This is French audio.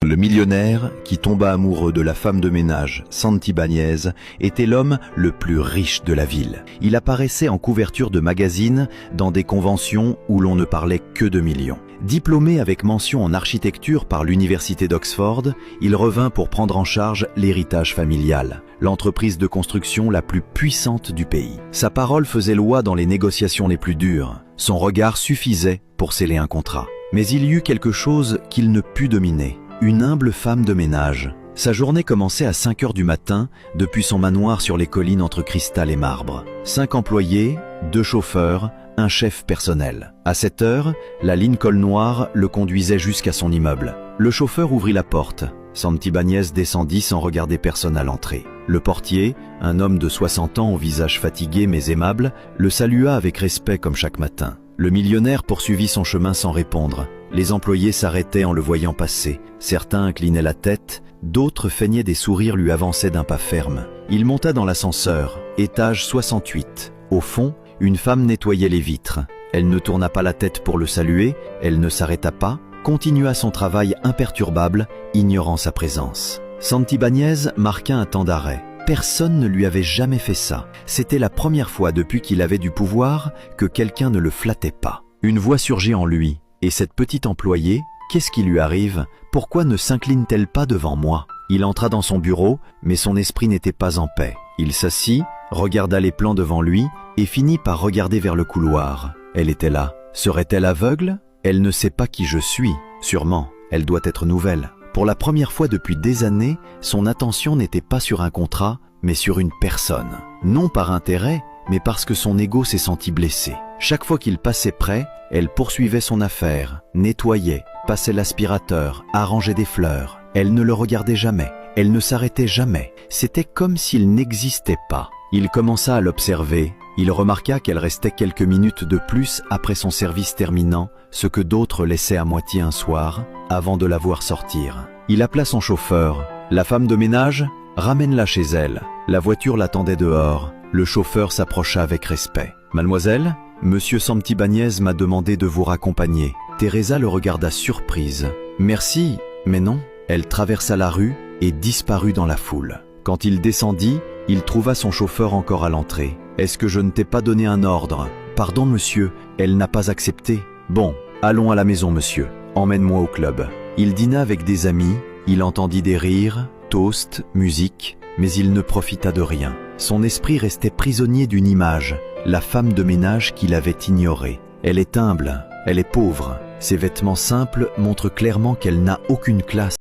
Le millionnaire, qui tomba amoureux de la femme de ménage, Santibáñez, était l'homme le plus riche de la ville. Il apparaissait en couverture de magazines dans des conventions où l'on ne parlait que de millions. Diplômé avec mention en architecture par l'université d'Oxford, il revint pour prendre en charge l'héritage familial, l'entreprise de construction la plus puissante du pays. Sa parole faisait loi dans les négociations les plus dures. Son regard suffisait pour sceller un contrat. Mais il y eut quelque chose qu'il ne put dominer. Une humble femme de ménage. Sa journée commençait à 5 heures du matin depuis son manoir sur les collines entre cristal et marbre. 5 employés, 2 chauffeurs, un chef personnel. À 7 heures, la Lincoln noire le conduisait jusqu'à son immeuble. Le chauffeur ouvrit la porte. Santibáñez descendit sans regarder personne à l'entrée. Le portier, un homme de 60 ans au visage fatigué mais aimable, le salua avec respect comme chaque matin. Le millionnaire poursuivit son chemin sans répondre. Les employés s'arrêtaient en le voyant passer. Certains inclinaient la tête, d'autres feignaient des sourires lui avançaient d'un pas ferme. Il monta dans l'ascenseur, étage 68. Au fond, une femme nettoyait les vitres. Elle ne tourna pas la tête pour le saluer, elle ne s'arrêta pas, continua son travail imperturbable, ignorant sa présence. Santibáñez marqua un temps d'arrêt. Personne ne lui avait jamais fait ça. C'était la première fois depuis qu'il avait du pouvoir que quelqu'un ne le flattait pas. Une voix surgit en lui. Et cette petite employée, qu'est-ce qui lui arrive? Pourquoi ne s'incline-t-elle pas devant moi? Il entra dans son bureau, mais son esprit n'était pas en paix. Il s'assit, regarda les plans devant lui et finit par regarder vers le couloir. Elle était là. Serait-elle aveugle? Elle ne sait pas qui je suis. Sûrement, elle doit être nouvelle. Pour la première fois depuis des années, son attention n'était pas sur un contrat, mais sur une personne. Non par intérêt, mais parce que son ego s'est senti blessé. Chaque fois qu'il passait près, elle poursuivait son affaire, nettoyait, passait l'aspirateur, arrangeait des fleurs. Elle ne le regardait jamais, elle ne s'arrêtait jamais. C'était comme s'il n'existait pas. Il commença à l'observer. Il remarqua qu'elle restait quelques minutes de plus après son service terminant, ce que d'autres laissaient à moitié un soir, avant de la voir sortir. Il appela son chauffeur. La femme de ménage, ramène-la chez elle. La voiture l'attendait dehors. Le chauffeur s'approcha avec respect. Mademoiselle, Monsieur Santibáñez m'a demandé de vous raccompagner. Teresa le regarda surprise. Merci, mais non. Elle traversa la rue et disparut dans la foule. Quand il descendit, il trouva son chauffeur encore à l'entrée. Est-ce que je ne t'ai pas donné un ordre? Pardon monsieur, elle n'a pas accepté. Bon, allons à la maison monsieur. Emmène-moi au club. Il dîna avec des amis, il entendit des rires, toasts, musique, mais il ne profita de rien. Son esprit restait prisonnier d'une image, la femme de ménage qu'il avait ignorée. Elle est humble, elle est pauvre. Ses vêtements simples montrent clairement qu'elle n'a aucune classe.